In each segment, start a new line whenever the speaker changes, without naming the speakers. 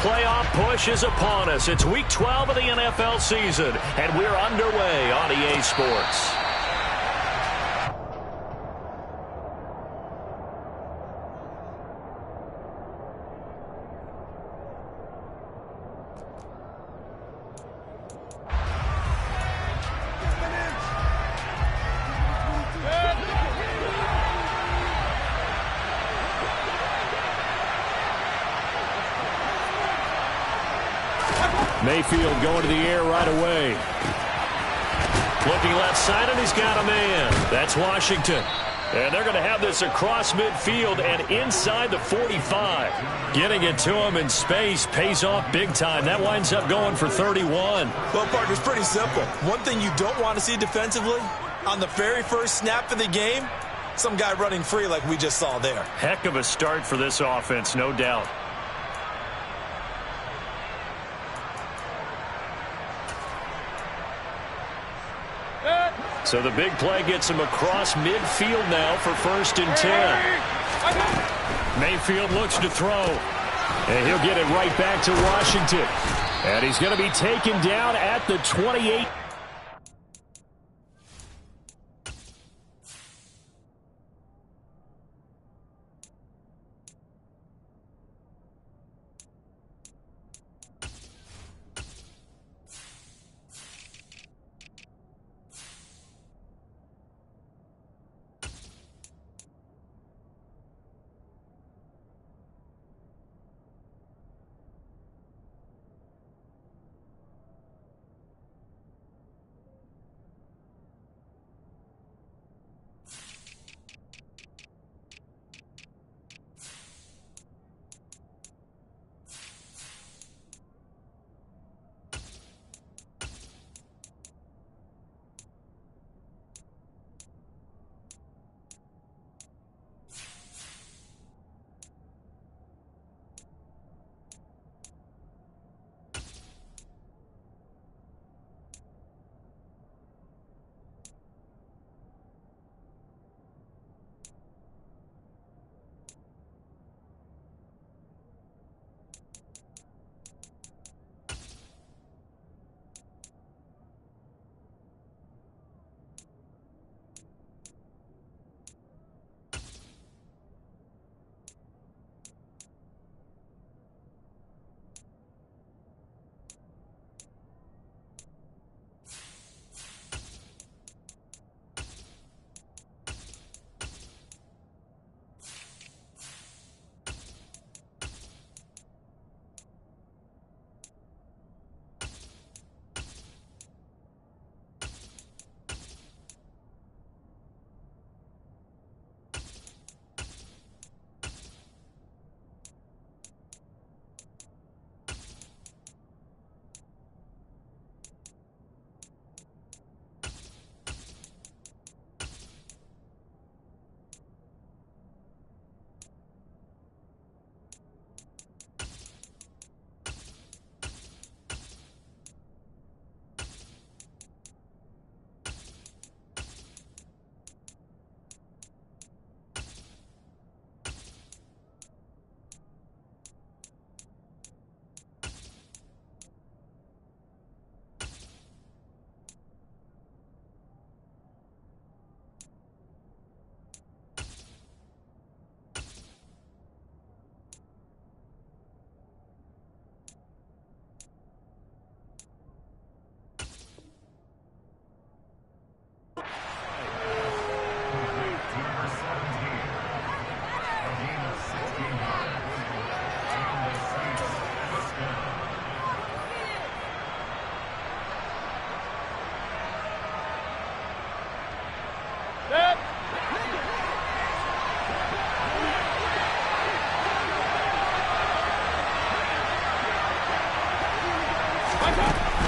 playoff push is upon us. It's Week 12 of the NFL season, and we're underway on EA Sports. Mayfield going to the air right away. Looking left side, and he's got a man. That's Washington. And they're going to have this across midfield and inside the 45. Getting it to him in space pays off big time. That winds up going for 31.
Well, partner, it's pretty simple. One thing you don't want to see defensively, on the very first snap of the game, some guy running free like we just saw there.
Heck of a start for this offense, no doubt. So the big play gets him across midfield now for 1st and 10. Mayfield looks to throw. And he'll get it right back to Washington. And he's going to be taken down at the 28.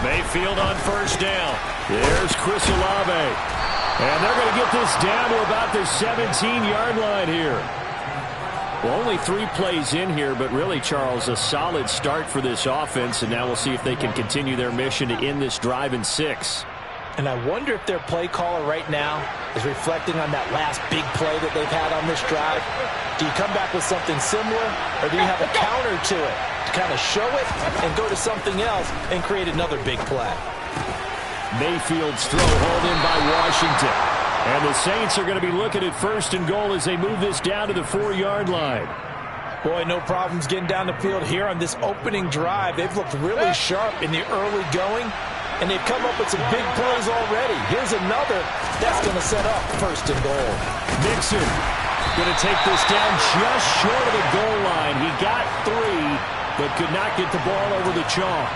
Mayfield on 1st down. There's Chris Olave. And they're going to get this down to about the 17-yard line here. Well, only 3 plays in here, but really, Charles, a solid start for this offense. And now we'll see if they can continue their mission to end this drive in 6.
And I wonder if their play caller right now is reflecting on that last big play that they've had on this drive. Do you come back with something similar, or do you have a counter to it to kind of show it and go to something else and create another big play?
Mayfield's throw hauled in by Washington. And the Saints are going to be looking at 1st and goal as they move this down to the 4-yard line.
Boy, no problems getting down the field here on this opening drive. They've looked really sharp in the early going, and they've come up with some big plays already. Here's another that's going to set up 1st and goal.
Mixon going to take this down just short of the goal line. He got 3, but could not get the ball over the chalk.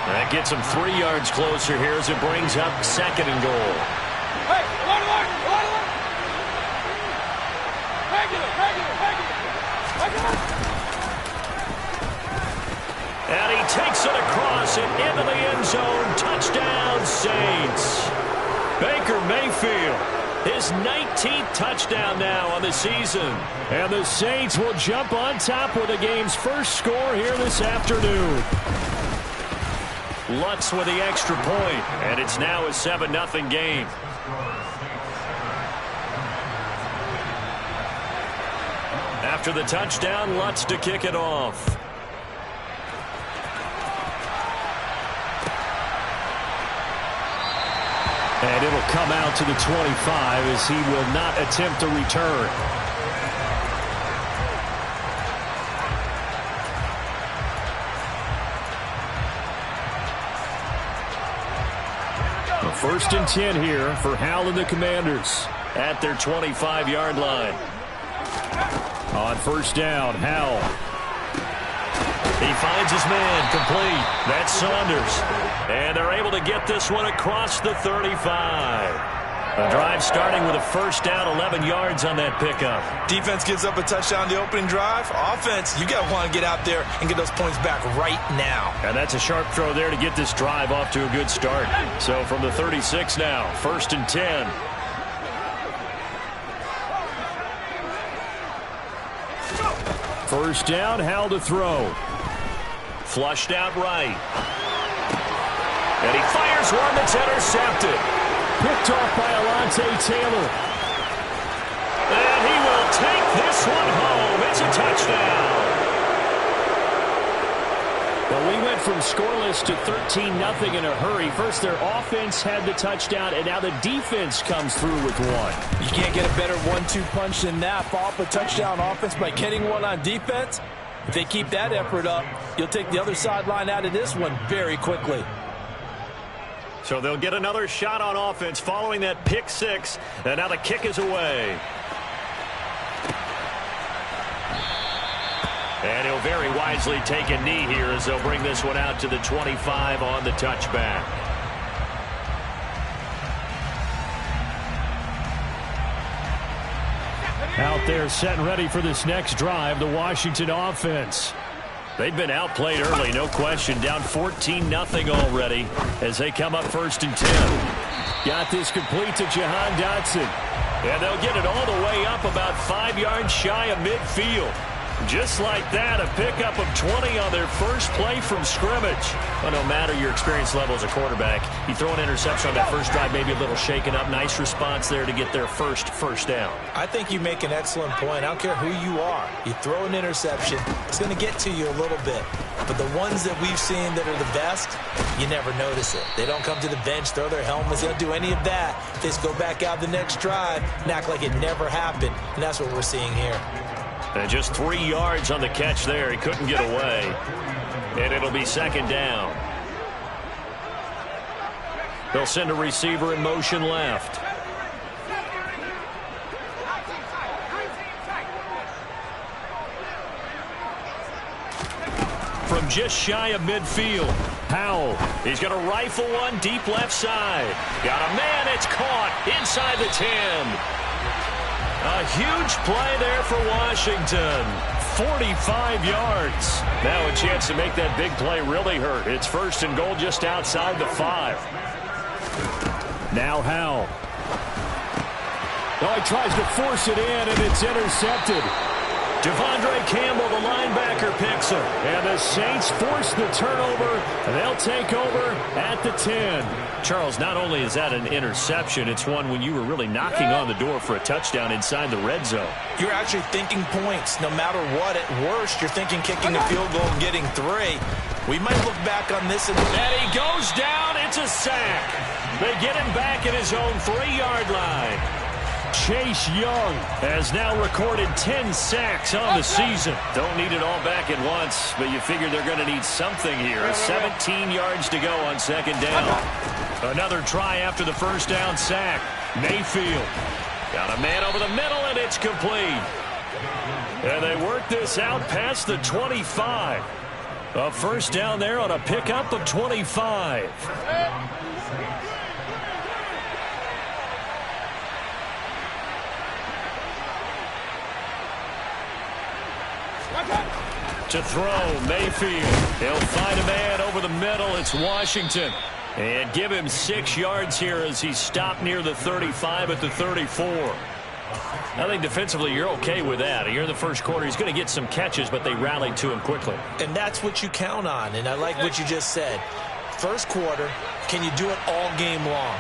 That gets him 3 yards closer here as it brings up 2nd and goal.
Hey,
and he takes it across and into the end zone. Touchdown, Saints. Baker Mayfield, his 19th touchdown now on the season. And the Saints will jump on top with the game's first score here this afternoon. Lutz with the extra point, and it's now a 7-0 game. After the touchdown, Lutz to kick it off. And it'll come out to the 25 as he will not attempt a return. A 1st and 10 here for Howell and the Commanders at their 25-yard line. On 1st down, Howell. He finds his man, complete. That's Saunders. And they're able to get this one across the 35. A drive starting with a 1st down, 11 yards on that pickup.
Defense gives up a touchdown the opening drive. Offense, you got to want to get out there and get those points back right now.
And that's a sharp throw there to get this drive off to a good start. So from the 36 now, 1st and 10. First down, Howell to throw. Flushed out right. And he fires one that's intercepted. Picked off by Alontae Taylor. And he will take this one home. It's a touchdown. Well, we went from scoreless to 13-0 in a hurry. First, their offense had the touchdown, and now the defense comes through with one.
You can't get a better 1-2 punch than that. Follow up a touchdown offense by getting one on defense. If they keep that effort up, you'll take the other sideline out of this one very quickly.
So they'll get another shot on offense following that pick 6, and now the kick is away. And he'll very wisely take a knee here as they'll bring this one out to the 25 on the touchback. Out there set and ready for this next drive, the Washington offense. They've been outplayed early, no question. Down 14-0 already as they come up 1st and 10. Got this complete to Jahan Dotson. And they'll get it all the way up about 5 yards shy of midfield. Just like that, a pickup of 20 on their first play from scrimmage. Well, no matter your experience level as a quarterback, you throw an interception on that first drive, maybe a little shaken up. Nice response there to get their first down.
I think you make an excellent point. I don't care who you are. You throw an interception, it's going to get to you a little bit. But the ones that we've seen that are the best, you never notice it. They don't come to the bench, throw their helmets. They don't do any of that. They just go back out the next drive and act like it never happened. And that's what we're seeing here.
And just 3 yards on the catch there. He couldn't get away. And it'll be 2nd down. They'll send a receiver in motion left. From just shy of midfield, Howell. He's going to rifle one deep left side. Got a man. It's caught inside the 10. A huge play there for Washington. 45 yards. Now a chance to make that big play really hurt. It's 1st and goal just outside the 5. Now Howell. Oh, he tries to force it in, and it's intercepted. Devondre Campbell, the linebacker, picks him. And the Saints force the turnover, and they'll take over at the 10. Charles, not only is that an interception, it's one when you were really knocking on the door for a touchdown inside the red zone.
You're actually thinking points. No matter what, at worst, you're thinking kicking a field goal and getting 3. We might look back on this and
he goes down. It's a sack. They get him back at his own 3-yard line. Chase Young has now recorded 10 sacks on the season. Don't need it all back at once, but you figure they're going to need something here. 17 yards to go on second down. Another try after the first down sack. Mayfield got a man over the middle, and it's complete. And they work this out past the 25. A first down there on a pickup of 25. To throw, Mayfield. He'll find a man over the middle. It's Washington. And give him 6 yards here as he stopped near the 35 at the 34. I think defensively you're okay with that. Here in the first quarter, he's going to get some catches, but they rallied to him quickly.
And that's what you count on, and I like what you just said. First quarter, can you do it all game long?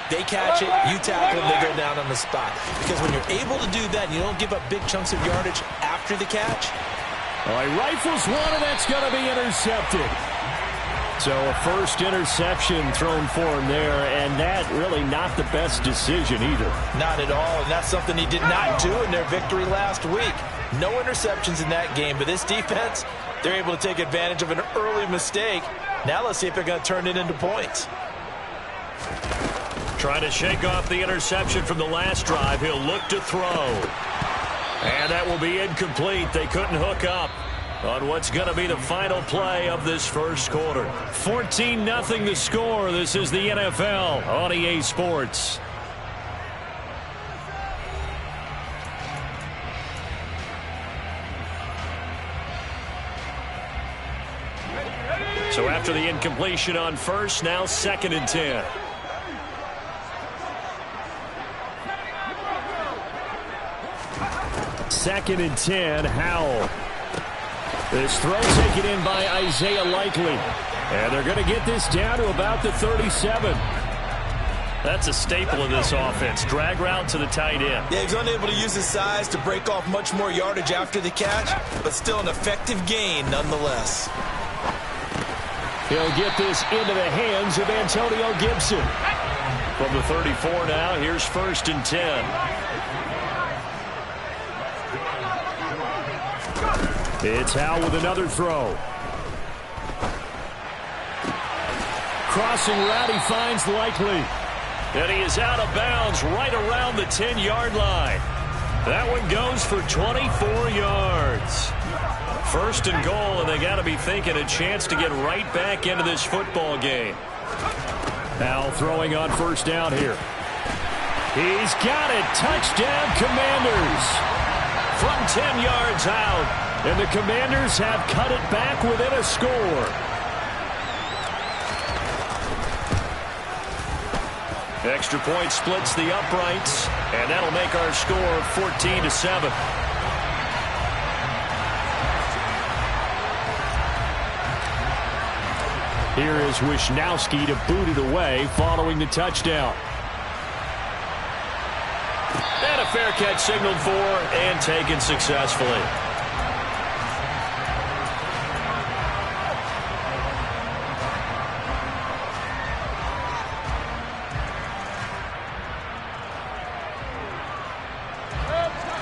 They catch it, you tackle them, they go down on the spot. Because when you're able to do that, you don't give up big chunks of yardage after the catch.
He rifles one, and that's going to be intercepted. So a first interception thrown for him there, and that really not the best decision either.
Not at all, and that's something he did not do in their victory last week. No interceptions in that game, but this defense, they're able to take advantage of an early mistake. Now let's see if they're going to turn it into points.
Trying to shake off the interception from the last drive. He'll look to throw. And that will be incomplete. They couldn't hook up on what's going to be the final play of this first quarter. 14-0 the score. This is the NFL on EA Sports. So after the incompletion on first, now 2nd and 10. Second and 10, Howell. This throw taken in by Isaiah Likely. And they're going to get this down to about the 37. That's a staple of this offense. Drag route to the tight end.
Yeah, he's unable to use his size to break off much more yardage after the catch, but still an effective gain nonetheless.
He'll get this into the hands of Antonio Gibson. From the 34 now, here's 1st and 10. It's Howell with another throw. Crossing route, he finds Likely. And he is out of bounds right around the 10-yard line. That one goes for 24 yards. 1st and goal, and they got to be thinking a chance to get right back into this football game. Howell throwing on 1st down here. He's got it. Touchdown, Commanders. From 10 yards out. And the Commanders have cut it back within a score. Extra point splits the uprights, and that'll make our score 14-7. Here is Wisnowski to boot it away following the touchdown. And a fair catch signaled for and taken successfully.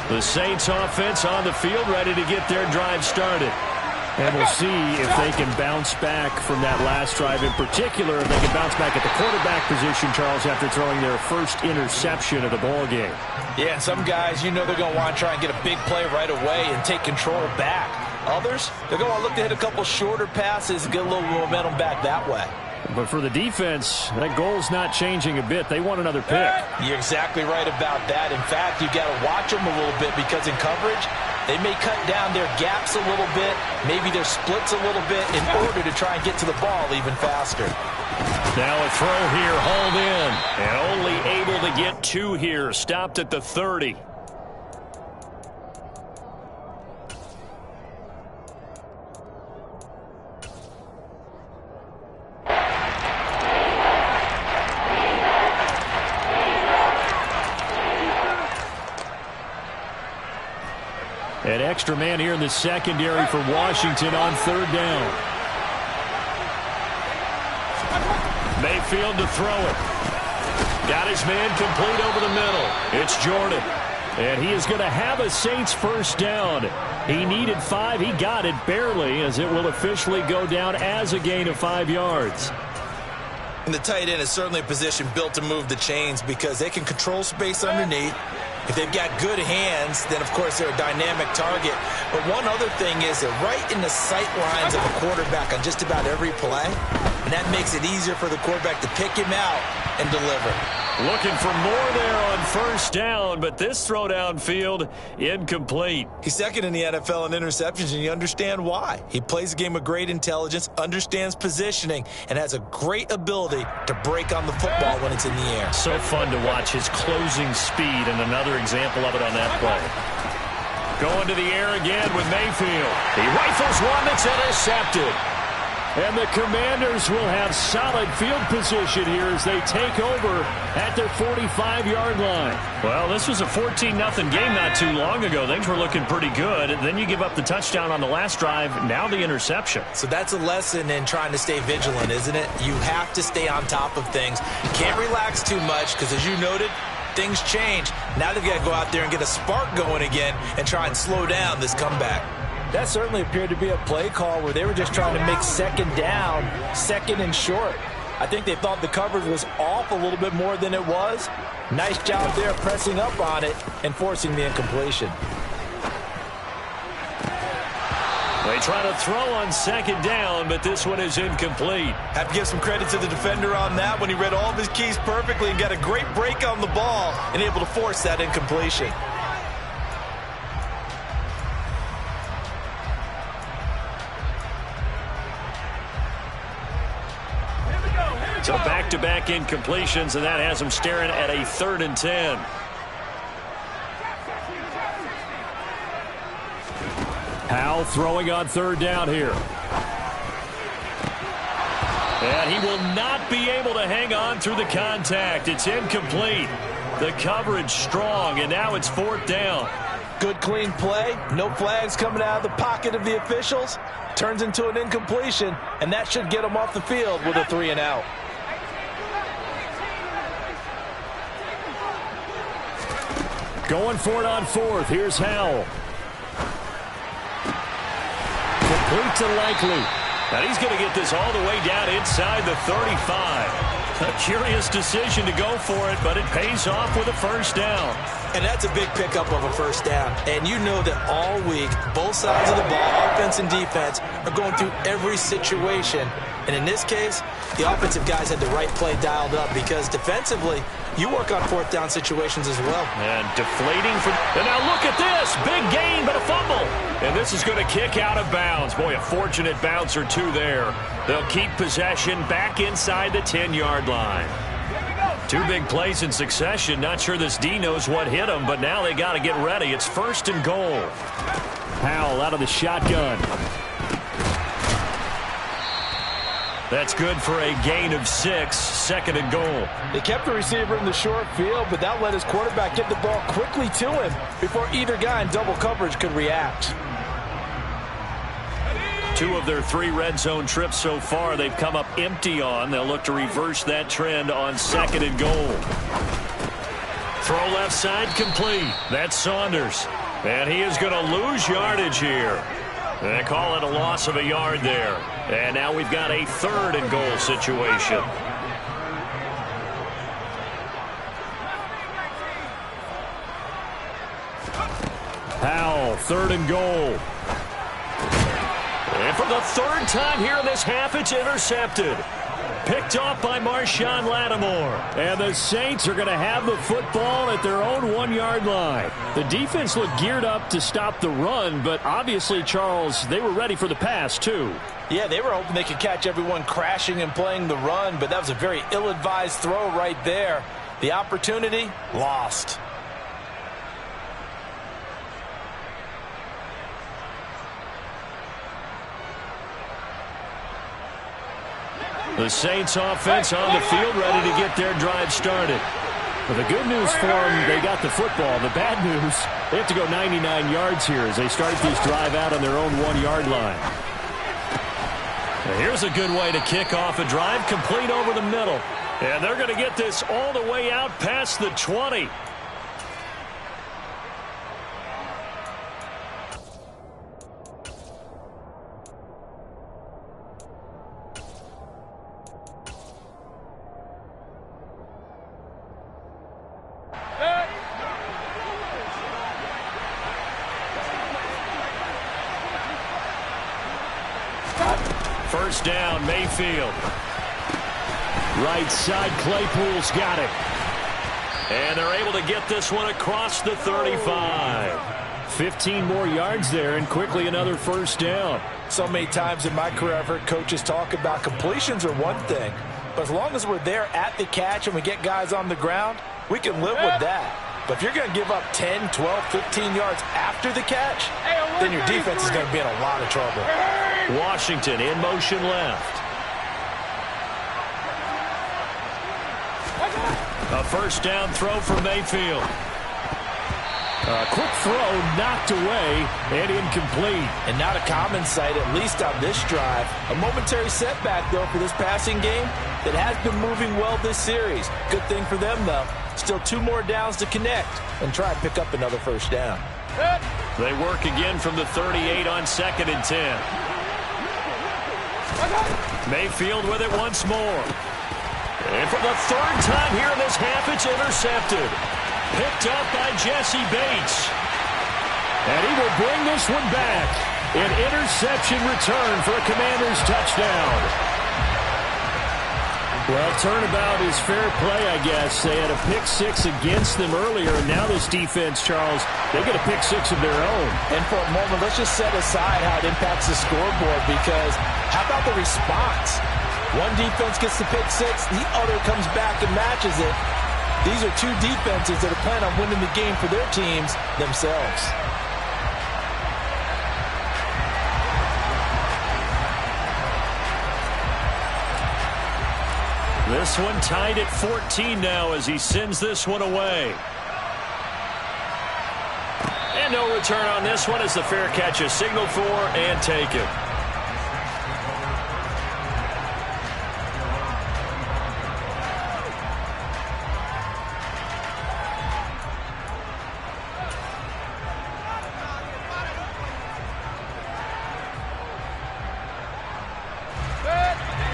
The Saints offense on the field ready to get their drive started. And we'll see if they can bounce back from that last drive. In particular, if they can bounce back at the quarterback position, Charles, after throwing their first interception of the ball game.
Yeah, and some guys, you know they're going to want to try and get a big play right away and take control back. Others, they're going to want to look to hit a couple shorter passes and get a little momentum back that way.
But for the defense, that goal's not changing a bit. They want another pick.
You're exactly right about that. In fact, you've got to watch them a little bit because in coverage, they may cut down their gaps a little bit, maybe their splits a little bit in order to try and get to the ball even faster.
Now a throw here, hauled in, and only able to get 2 here. Stopped at the 30. An extra man here in the secondary for Washington on third down. Mayfield to throw it. Got his man complete over the middle. It's Jordan. And he is going to have a Saints first down. He needed 5. He got it barely, as it will officially go down as a gain of 5 yards.
And the tight end is certainly a position built to move the chains because they can control space underneath. If they've got good hands, then, of course, they're a dynamic target. But one other thing is they're right in the sight lines of a quarterback on just about every play. And that makes it easier for the quarterback to pick him out and deliver.
Looking for more there on first down, but this throw downfield incomplete.
He's second in the NFL in interceptions, and you understand why. He plays a game of great intelligence, understands positioning, and has a great ability to break on the football when it's in the air.
So fun to watch his closing speed, and another example of it on that play. Going to the air again with Mayfield. He rifles one that's intercepted. And the Commanders will have solid field position here as they take over at their 45-yard line. Well, this was a 14-0 game not too long ago. Things were looking pretty good. Then you give up the touchdown on the last drive. Now the interception.
So that's a lesson in trying to stay vigilant, isn't it? You have to stay on top of things. You can't relax too much because, as you noted, things change. Now they've got to go out there and get a spark going again and try and slow down this comeback.
That certainly appeared to be a play call where they were just trying to make second down, second and short. I think they thought the coverage was off a little bit more than it was. Nice job there pressing up on it and forcing the incompletion.
They try to throw on second down, but this one is incomplete.
Have to give some credit to the defender on that when he read all of his keys perfectly and got a great break on the ball and able to force that incompletion.
So back-to-back incompletions, and that has him staring at a 3rd and 10. Howell throwing on third down here. And he will not be able to hang on through the contact. It's incomplete. The coverage strong, and now it's 4th down.
Good clean play. No flags coming out of the pocket of the officials. Turns into an incompletion, and that should get them off the field with a 3 and out.
Going for it on 4th. Here's Howell. Complete to Likely. And he's going to get this all the way down inside the 35. A curious decision to go for it, but it pays off with a first down.
And that's a big pickup of a first down. And you know that all week, both sides of the ball, offense and defense, are going through every situation. And in this case, the offensive guys had the right play dialed up because defensively, you work on 4th down situations as well.
And deflating for... And now look at this. Big gain, but a fumble. And this is going to kick out of bounds. Boy, a fortunate bounce or two there. They'll keep possession back inside the 10-yard line. 2 big plays in succession. Not sure this D knows what hit him, but now they got to get ready. It's 1st and goal. Howell out of the shotgun. That's good for a gain of 6, 2nd and goal.
They kept the receiver in the short field, but that let his quarterback get the ball quickly to him before either guy in double coverage could react.
2 of their 3 red zone trips so far they've come up empty on. They'll look to reverse that trend on 2nd and goal. Throw left side complete. That's Saunders. And he is going to lose yardage here. They call it a loss of a yard there. And now we've got a 3rd and goal situation. Howell, 3rd and goal. And for the 3rd time here in this half, it's intercepted. Picked off by Marshawn Lattimore. And the Saints are going to have the football at their own 1-yard line. The defense looked geared up to stop the run, but obviously, Charles, they were ready for the pass, too.
Yeah, they were hoping they could catch everyone crashing and playing the run, but that was a very ill-advised throw right there. The opportunity, lost.
The Saints offense on the field ready to get their drive started. Well, the good news for them, they got the football. The bad news, they have to go 99 yards here as they start this drive out on their own 1-yard line. Here's a good way to kick off a drive, complete over the middle. And they're going to get this all the way out past the 20. First down, Mayfield. Right side, Claypool's got it. And they're able to get this one across the 35. 15 more yards there, and quickly another first down.
So many times in my career, I've heard coaches talk about completions are one thing, but as long as we're there at the catch and we get guys on the ground, we can live with that. But if you're going to give up 10, 12, 15 yards after the catch, then your defense is going to be in a lot of trouble.
Washington in motion left. A first down throw for Mayfield. A quick throw knocked away and incomplete.
And not a common sight, at least on this drive. A momentary setback, though, for this passing game that has been moving well this series. Good thing for them, though. Still 2 more downs to connect and try and pick up another first down.
They work again from the 38 on 2nd and 10. Mayfield with it once more. And for the 3rd time here in this half, it's intercepted. Picked up by Jesse Bates. And he will bring this one back. An interception return for a Commanders touchdown. Well, turnabout is fair play, I guess. They had a pick 6 against them earlier, and now this defense, Charles, they get a pick 6 of their own.
And for a moment, let's just set aside how it impacts the scoreboard, because how about the response? One defense gets the pick 6, the other comes back and matches it. These are 2 defenses that are planning on winning the game for their teams themselves.
This one tied at 14 now as he sends this one away. And no return on this one as the fair catch is signaled for and taken.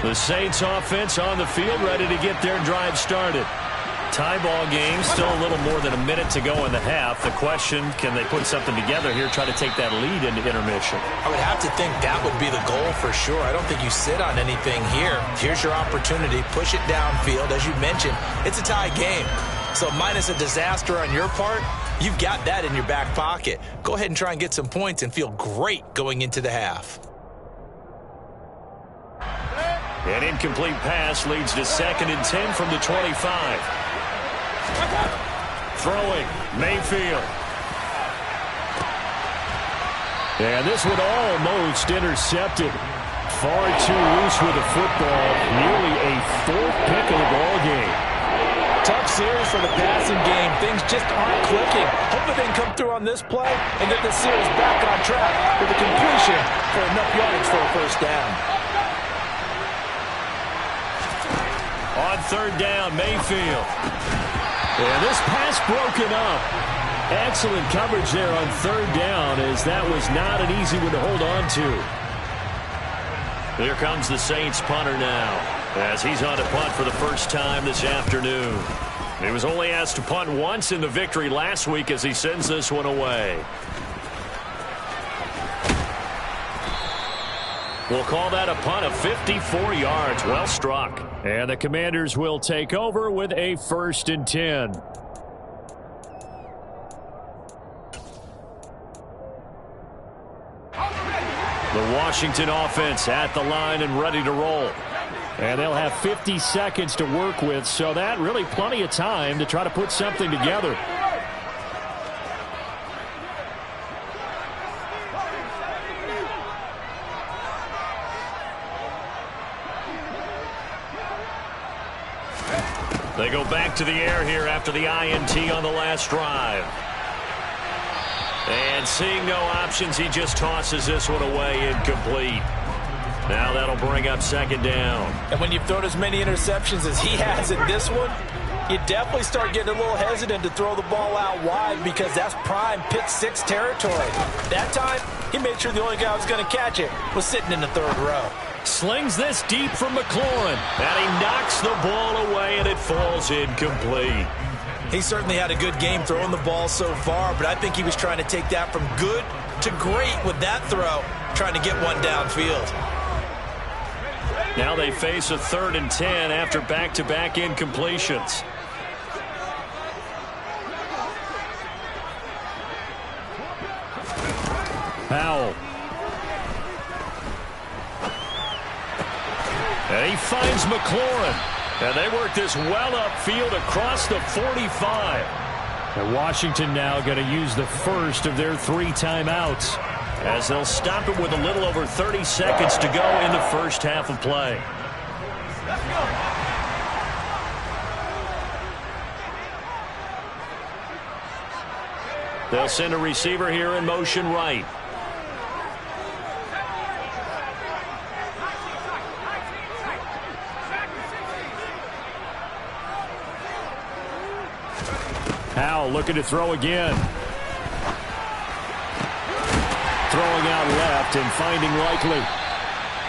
The Saints offense on the field, ready to get their drive started. Tie ball game, still a little more than a minute to go in the half. The question, can they put something together here, try to take that lead into intermission?
I would have to think that would be the goal for sure. I don't think you sit on anything here. Here's your opportunity. Push it downfield. As you mentioned, it's a tie game. So minus a disaster on your part, you've got that in your back pocket. Go ahead and try and get some points and feel great going into the half.
An incomplete pass leads to 2nd and 10 from the 25. Throwing, Mayfield. And this one almost intercepted. Far too loose with the football. Nearly a 4th pick of the ball game.
Tough series for the passing game. Things just aren't clicking. Hopefully they can come through on this play and get the series back on track with a completion for enough yards for a first down.
On 3rd down, Mayfield. And this pass broken up. Excellent coverage there on 3rd down, as that was not an easy one to hold on to. Here comes the Saints punter now, as he's on to punt for the first time this afternoon. He was only asked to punt once in the victory last week as he sends this one away. We'll call that a punt of 54 yards. Well struck. And the Commanders will take over with a 1st and 10. The Washington offense at the line and ready to roll. And they'll have 50 seconds to work with, so that really plenty of time to try to put something together. They go back to the air here after the INT on the last drive. And seeing no options, he just tosses this one away incomplete. Now that'll bring up second down.
And when you've thrown as many interceptions as he has in this one, you definitely start getting a little hesitant to throw the ball out wide because that's prime pick six territory. That time, he made sure the only guy who was going to catch it was sitting in the third row.
Slings this deep from McLaurin, and he knocks the ball away, and it falls incomplete.
He certainly had a good game throwing the ball so far, but I think he was trying to take that from good to great with that throw, trying to get one downfield.
Now they face a 3rd and 10 after back-to-back incompletions. Powell. And he finds McLaurin. And they work this well upfield across the 45. And Washington now going to use the first of their 3 timeouts, as they'll stop it with a little over 30 seconds to go in the first half of play. They'll send a receiver here in motion right. Powell looking to throw again. Throwing out left and finding Likely.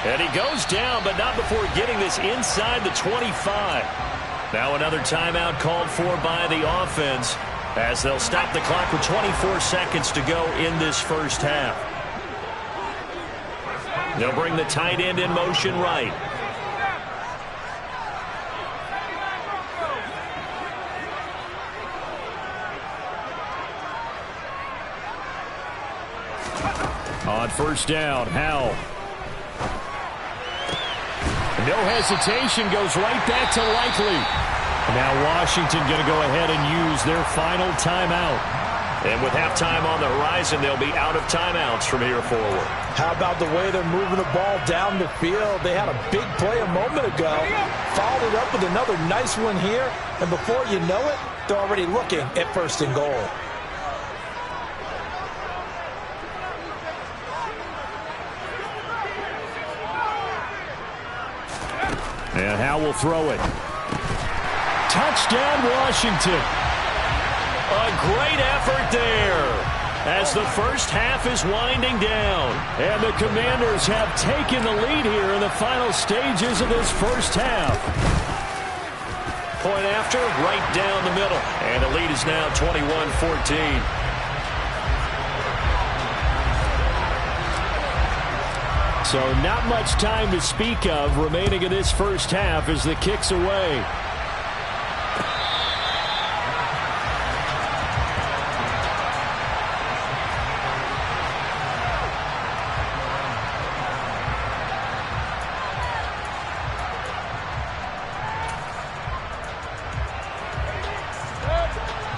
And he goes down, but not before getting this inside the 25. Now another timeout called for by the offense, as they'll stop the clock with 24 seconds to go in this first half. They'll bring the tight end in motion right. On first down, Howell. No hesitation, goes right back to Likely. Now Washington going to go ahead and use their final timeout. And with halftime on the horizon, they'll be out of timeouts from here forward.
How about the way they're moving the ball down the field? They had a big play a moment ago, followed it up with another nice one here, and before you know it, they're already looking at 1st and goal.
And Howell will throw it. Touchdown, Washington. A great effort there as the first half is winding down. And the Commanders have taken the lead here in the final stages of this first half. Point after, right down the middle. And the lead is now 21-14. So not much time to speak of remaining in this first half as the kick's away.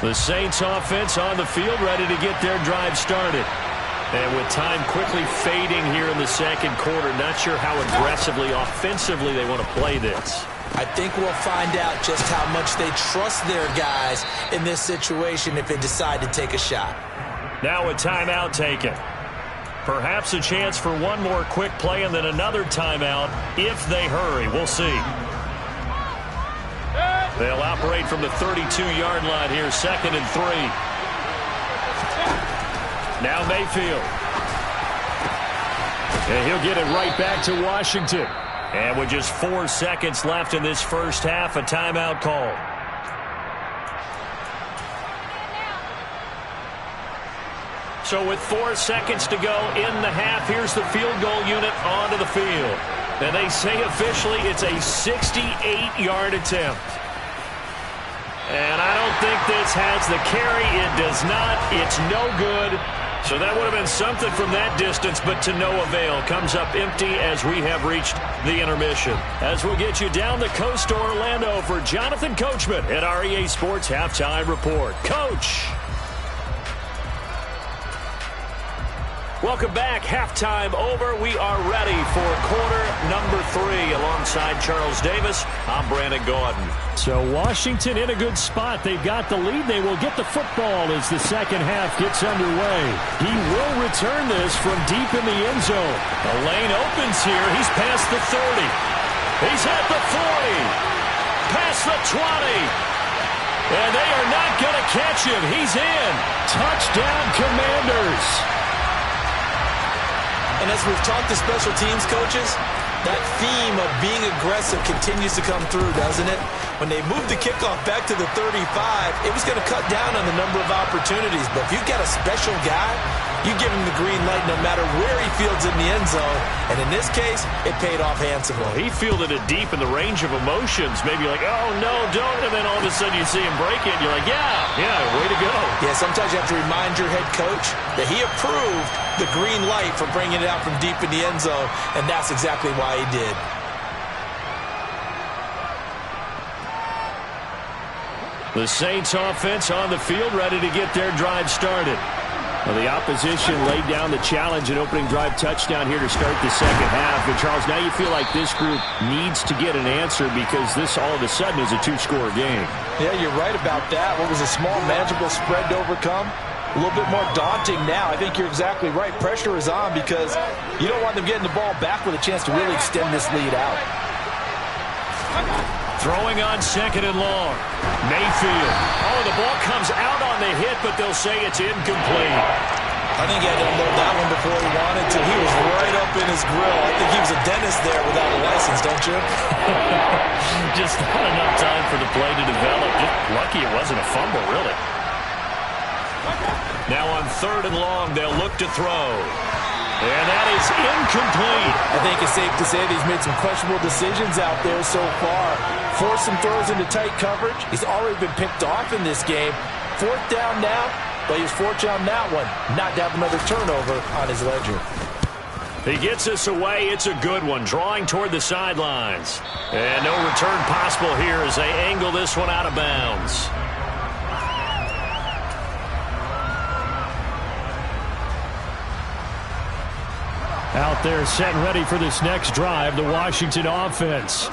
The Saints offense on the field, ready to get their drive started. And with time quickly fading here in the second quarter, not sure how aggressively, offensively they want to play this.
I think we'll find out just how much they trust their guys in this situation if they decide to take a shot.
Now a timeout taken. Perhaps a chance for one more quick play and then another timeout if they hurry. We'll see. They'll operate from the 32-yard line here, 2nd and 3. Now Mayfield. And he'll get it right back to Washington. And with just 4 seconds left in this first half, a timeout call. So with 4 seconds to go in the half, here's the field goal unit onto the field. And they say officially it's a 68-yard attempt. And I don't think this has the carry. It does not. It's no good. So that would have been something from that distance, but to no avail. Comes up empty as we have reached the intermission. As we get you down the coast to Orlando for Jonathan Coachman at our EA Sports Halftime Report. Coach. Welcome back. Halftime over. We are ready for quarter number 3. Alongside Charles Davis, I'm Brandon Gaudin. So Washington in a good spot. They've got the lead. They will get the football as the second half gets underway. He will return this from deep in the end zone. The lane opens here. He's past the 30. He's at the 40. Past the 20. And they are not going to catch him. He's in. Touchdown, Commanders.
And as we've talked to special teams coaches, that theme of being aggressive continues to come through, doesn't it? When they moved the kickoff back to the 35, it was going to cut down on the number of opportunities. But if you've got a special guy, you give him the green light no matter where he fields in the end zone. And in this case, it paid off handsomely.
Well, he fielded it deep in the range of emotions. Maybe like, oh, no, don't. And then all of a sudden you see him break it. And you're like, yeah, way to go.
Yeah, sometimes you have to remind your head coach that he approved the green light for bringing it out from deep in the end zone. And that's exactly why he did.
The Saints offense on the field, ready to get their drive started. Well, the opposition laid down the challenge, an opening drive touchdown here to start the second half. But, Charles, now you feel like this group needs to get an answer because this all of a sudden is a 2-score game.
Yeah, you're right about that. What was a small, manageable spread to overcome? A little bit more daunting now. I think you're exactly right. Pressure is on because you don't want them getting the ball back with a chance to really extend this lead out.
Throwing on second and long. Mayfield. Oh, the ball comes out on the hit, but they'll say it's incomplete.
I think he had to unload that one before he wanted to. He was right up in his grill. I think he was a dentist there without a license, don't you?
Just not enough time for the play to develop. Just lucky it wasn't a fumble, really. Now on third and long, they'll look to throw. And that is incomplete.
I think it's safe to say that he's made some questionable decisions out there so far. Forced some throws into tight coverage. He's already been picked off in this game. Fourth down now, but he was fortunate on that one not to have another turnover on his ledger.
He gets us away. It's a good one, drawing toward the sidelines. And no return possible here as they angle this one out of bounds. Out there set and ready for this next drive, the Washington offense.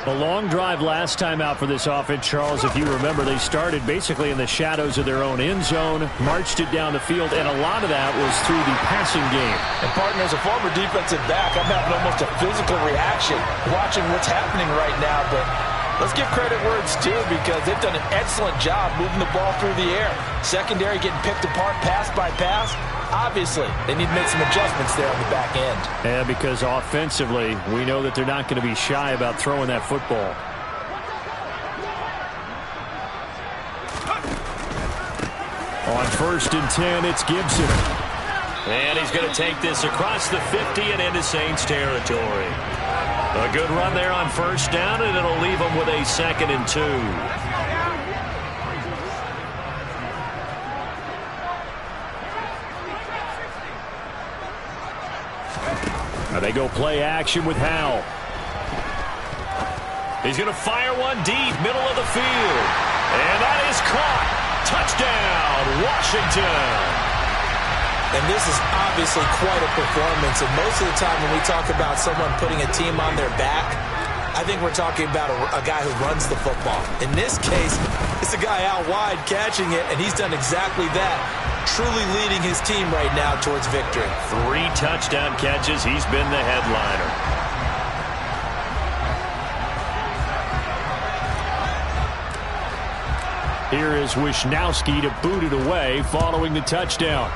A long drive last time out for this offense, Charles. If you remember, they started basically in the shadows of their own end zone, marched it down the field, and a lot of that was through the passing game.
And, partner, as a former defensive back, I'm having almost a physical reaction watching what's happening right now. But let's give credit where it's due because they've done an excellent job moving the ball through the air. Secondary getting picked apart pass by pass. Obviously, they need to make some adjustments there on the back end.
Yeah, because offensively, we know that they're not going to be shy about throwing that football. On 1st and 10, it's Gibson. And he's going to take this across the 50 and into Saints territory. A good run there on 1st down, and it'll leave them with a 2nd and 2. They go play action with Howell. He's going to fire one deep, middle of the field. And that is caught. Touchdown, Washington.
And this is obviously quite a performance. And most of the time when we talk about someone putting a team on their back, I think we're talking about a guy who runs the football. In this case, it's a guy out wide catching it, and he's done exactly that. Truly leading his team right now towards victory.
3 touchdown catches. He's been the headliner. Here is Wisnowski to boot it away following the touchdown.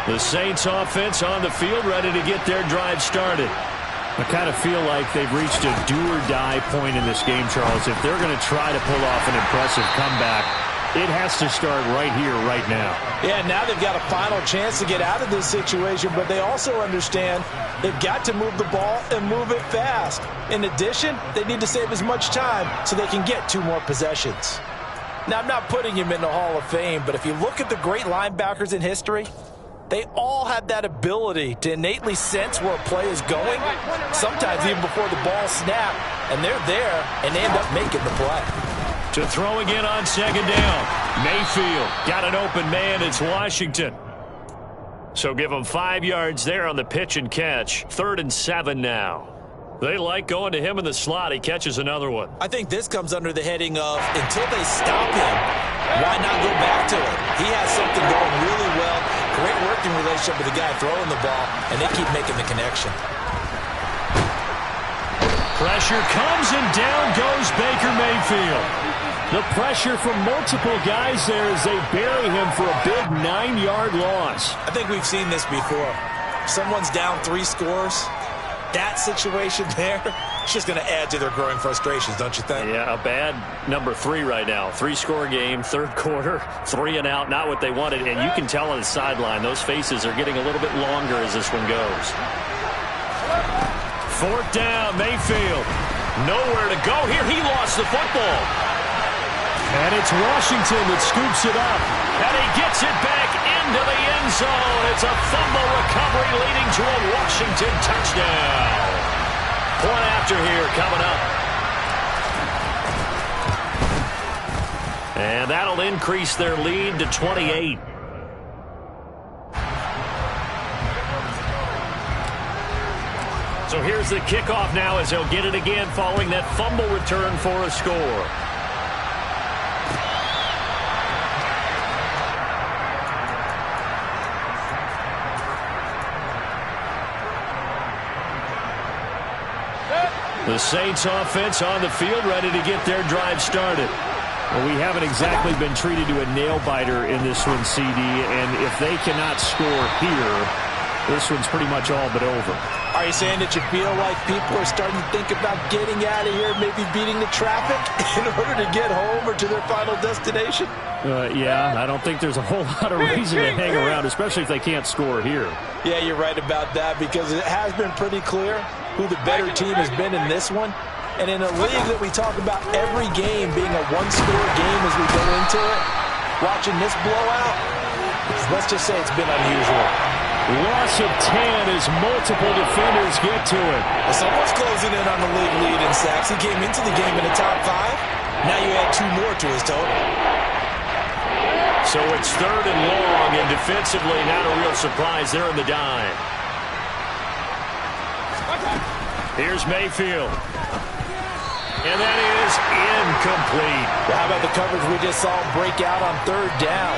The Saints offense on the field, ready to get their drive started. I kind of feel like they've reached a do-or-die point in this game, Charles. If they're going to try to pull off an impressive comeback, it has to start right here, right now.
Yeah, now they've got a final chance to get out of this situation, but they also understand they've got to move the ball and move it fast. In addition, they need to save as much time so they can get 2 more possessions. Now, I'm not putting him in the Hall of Fame, but if you look at the great linebackers in history, They all have that ability to innately sense where a play is going, sometimes even before the ball snaps, and they're there, and they end up making the play.
To throw again on second down. Mayfield got an open man. It's Washington. So give them 5 yards there on the pitch and catch. 3rd and 7 now. They like going to him in the slot. He catches another one.
I think this comes under the heading of until they stop him, why not go back to it? He has something going really well. Great working relationship with the guy throwing the ball, and they keep making the connection.
Pressure comes, and down goes Baker Mayfield. The pressure from multiple guys there as they bury him for a big 9-yard loss.
I think we've seen this before. Someone's down 3 scores. That situation there, it's just going to add to their growing frustrations, don't you think?
Yeah, a bad number 3 right now. 3-score game, 3rd quarter, 3 and out, not what they wanted. And you can tell on the sideline, those faces are getting a little bit longer as this one goes. 4th down, Mayfield. Nowhere to go here. He lost the football. And it's Washington that scoops it up. And he gets it back into the end zone. It's a fumble recovery leading to a Washington touchdown. Point after here coming up. And that'll increase their lead to 28. So here's the kickoff now as they'll get it again following that fumble return for a score. The Saints offense on the field, ready to get their drive started. Well, we haven't exactly been treated to a nail-biter in this one, CD, and if they cannot score here, this one's pretty much all but over.
Are you saying that you feel like people are starting to think about getting out of here, maybe beating the traffic in order to get home or to their final destination?
Yeah, I don't think there's a whole lot of reason to hang around, especially if they can't score here.
Yeah, you're right about that because it has been pretty clear who the better team has been in this one. And in a league that we talk about every game being a one-score game as we go into it, watching this blowout, let's just say it's been unusual.
Loss of 10 as multiple defenders get to it.
Well, someone's closing in on the league lead in sacks. He came into the game in the top 5. Now you add 2 more to his total.
So it's 3rd and long, and defensively not a real surprise there in the dime. Here's Mayfield. And that is incomplete.
How about the coverage we just saw break out on 3rd down?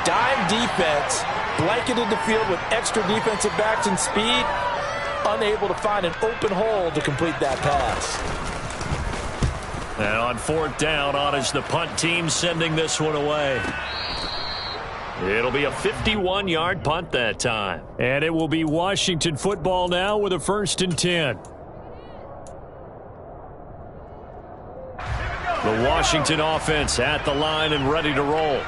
Dime defense, blanketed the field with extra defensive backs and speed, unable to find an open hole to complete that pass.
And on 4th down, on is the punt team sending this one away. It'll be a 51-yard punt that time. And it will be Washington football now with a 1st and 10. The Washington offense at the line and ready to roll.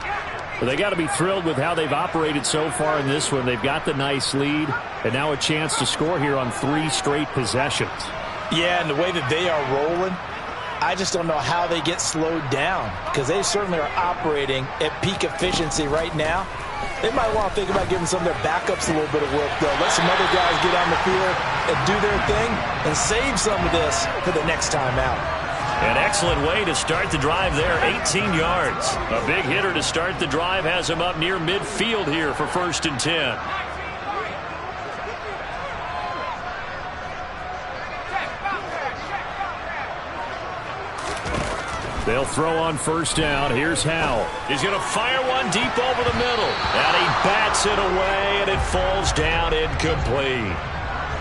Well, they got to be thrilled with how they've operated so far in this one. They've got the nice lead, and now a chance to score here on 3 straight possessions.
Yeah, and the way that they are rolling, I just don't know how they get slowed down because they certainly are operating at peak efficiency right now. They might want to think about giving some of their backups a little bit of work, though. Let some other guys get on the field and do their thing and save some of this for the next time out.
An excellent way to start the drive there, 18 yards. A big hitter to start the drive has him up near midfield here for 1st and 10. They'll throw on 1st down. Here's Howell. He's going to fire one deep over the middle. And he bats it away, and it falls down incomplete.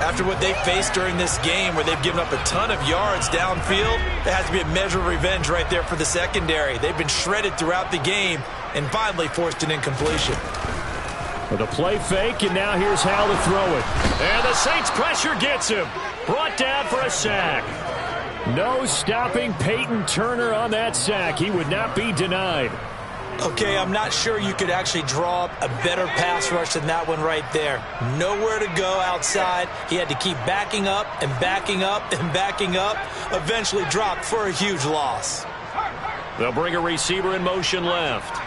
After what they faced during this game where they've given up a ton of yards downfield, there has to be a measure of revenge right there for the secondary. They've been shredded throughout the game and finally forced an incompletion.
With a play fake, and now here's Howell to throw it. And the Saints pressure gets him. Brought down for a sack. No stopping Peyton Turner on that sack. He would not be denied.
Okay, I'm not sure you could actually draw up a better pass rush than that one right there. Nowhere to go outside. He had to keep backing up and backing up and backing up. Eventually dropped for a huge loss.
They'll bring a receiver in motion left.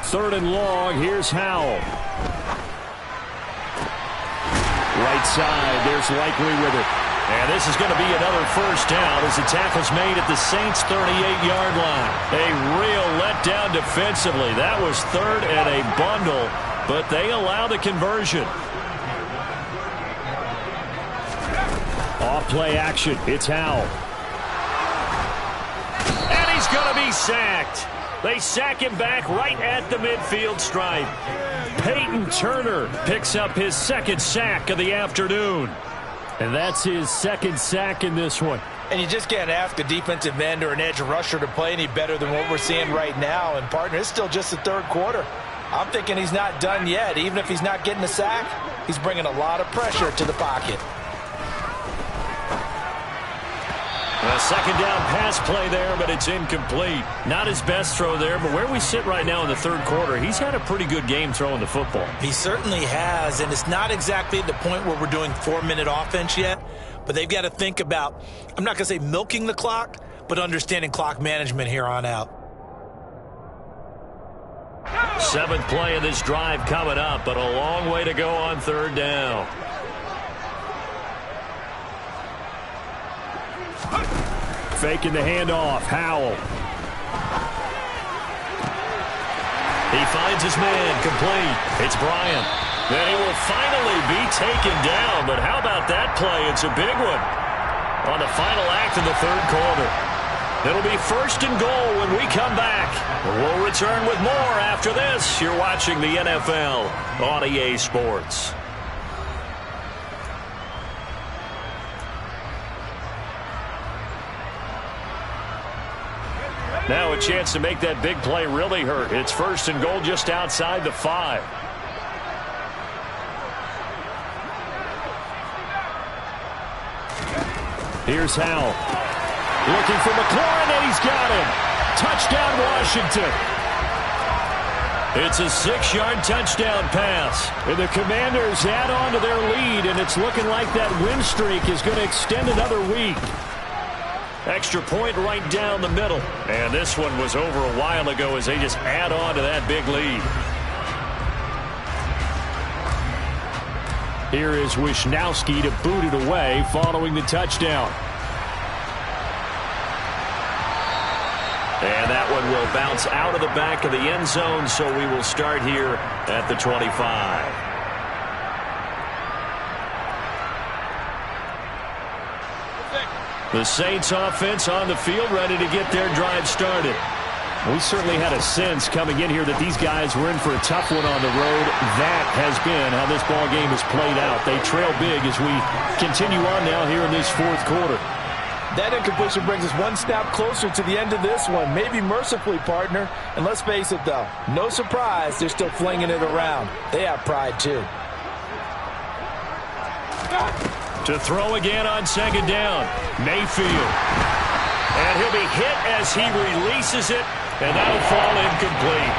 3rd and long. Here's Howell. Right side, there's Likely with it. And this is going to be another first down as the tackle's made at the Saints' 38-yard line. A real letdown defensively. That was 3rd and a bundle, but they allow the conversion. Off play action. It's Howell. And he's going to be sacked. They sack him back right at the midfield stripe. Peyton Turner picks up his 2nd sack of the afternoon. And that's his 2nd sack in this one.
And you just can't ask a defensive end or an edge rusher to play any better than what we're seeing right now. And, partner, it's still just the 3rd quarter. I'm thinking he's not done yet. Even if he's not getting a sack, he's bringing a lot of pressure to the pocket.
A 2nd down pass play there, but it's incomplete. Not his best throw there, but where we sit right now in the 3rd quarter, he's had a pretty good game throwing the football.
He certainly has, and it's not exactly at the point where we're doing 4-minute offense yet, but they've got to think about, I'm not going to say milking the clock, but understanding clock management here on out.
7th play of this drive coming up, but a long way to go on 3rd down. Faking the handoff. Howell. He finds his man. Complete. It's Bryant. Then he will finally be taken down. But how about that play? It's a big one on the final act of the 3rd quarter. It'll be 1st and goal when we come back. We'll return with more after this. You're watching the NFL on EA Sports. Now a chance to make that big play really hurt. It's 1st and goal just outside the 5. Here's Howell. Looking for McLaurin, and he's got him. Touchdown, Washington. It's a 6-yard touchdown pass. And the Commanders add on to their lead, and it's looking like that win streak is going to extend another week. Extra point right down the middle. And this one was over a while ago as they just add on to that big lead. Here is Wisnowski to boot it away following the touchdown. And that one will bounce out of the back of the end zone, so we will start here at the 25. The Saints offense on the field, ready to get their drive started. We certainly had a sense coming in here that these guys were in for a tough one on the road. That has been how this ball game has played out. They trail big as we continue on now here in this 4th quarter.
That incompletion brings us one snap closer to the end of this one. Maybe mercifully, partner. And let's face it, though, no surprise, they're still flinging it around. They have pride, too.
To throw again on 2nd down, Mayfield. And he'll be hit as he releases it, and that'll fall incomplete.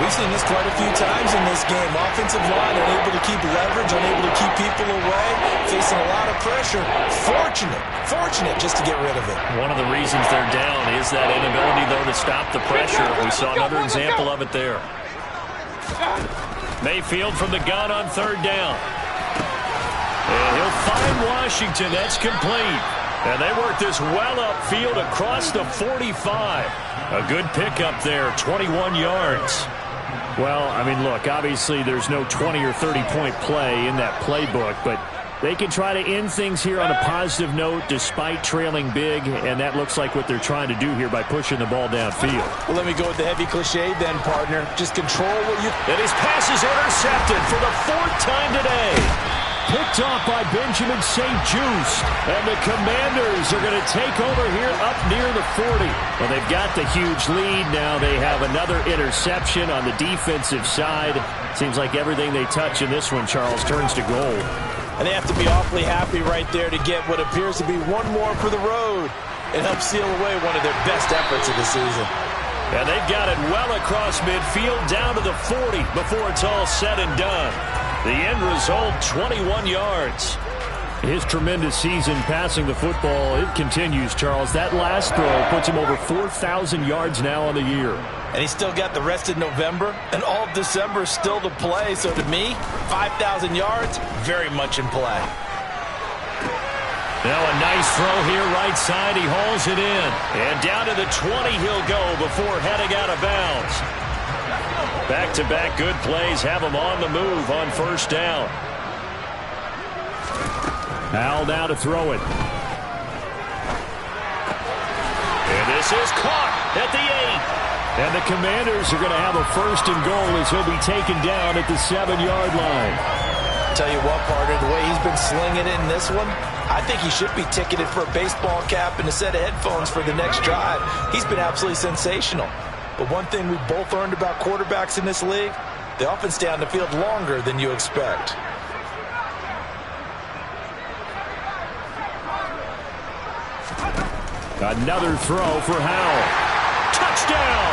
We've seen this quite a few times in this game. Offensive line unable to keep leverage, unable to keep people away, facing a lot of pressure. Fortunate just to get rid of it.
One of the reasons they're down is that inability, though, to stop the pressure. We saw another example of it there. Mayfield from the gun on 3rd down. And he'll find Washington. That's complete. And they work this well upfield across the 45. A good pickup there, 21 yards. Well, I mean, look, obviously there's no 20 or 30-point play in that playbook, but they can try to end things here on a positive note despite trailing big, and that looks like what they're trying to do here by pushing the ball downfield.
Well, let me go with the heavy cliche then, partner. Just control what you...
And his pass is intercepted for the 4th time today. Picked off by Benjamin St-Juste. And the Commanders are going to take over here up near the 40. Well, they've got the huge lead. Now they have another interception on the defensive side. Seems like everything they touch in this one, Charles, turns to gold.
And they have to be awfully happy right there to get what appears to be one more for the road. It helps seal away one of their best efforts of the season.
And they've got it well across midfield down to the 40 before it's all said and done. The end result, 21 yards. His tremendous season passing the football, it continues, Charles. That last throw puts him over 4,000 yards now on the year.
And he's still got the rest of November and all of December still to play. So to me, 5,000 yards, very much in play.
Now a nice throw here right side. He hauls it in. And down to the 20 he'll go before heading out of bounds. Back-to-back good plays have him on the move on first down. Al now to throw it. And this is caught at the 8. And the Commanders are going to have a first and goal as he'll be taken down at the 7-yard line.
Tell you what, partner, the way he's been slinging it in this one, I think he should be ticketed for a baseball cap and a set of headphones for the next drive. He's been absolutely sensational. But one thing we both learned about quarterbacks in this league, they often stay on the field longer than you expect.
Another throw for Howell. Touchdown!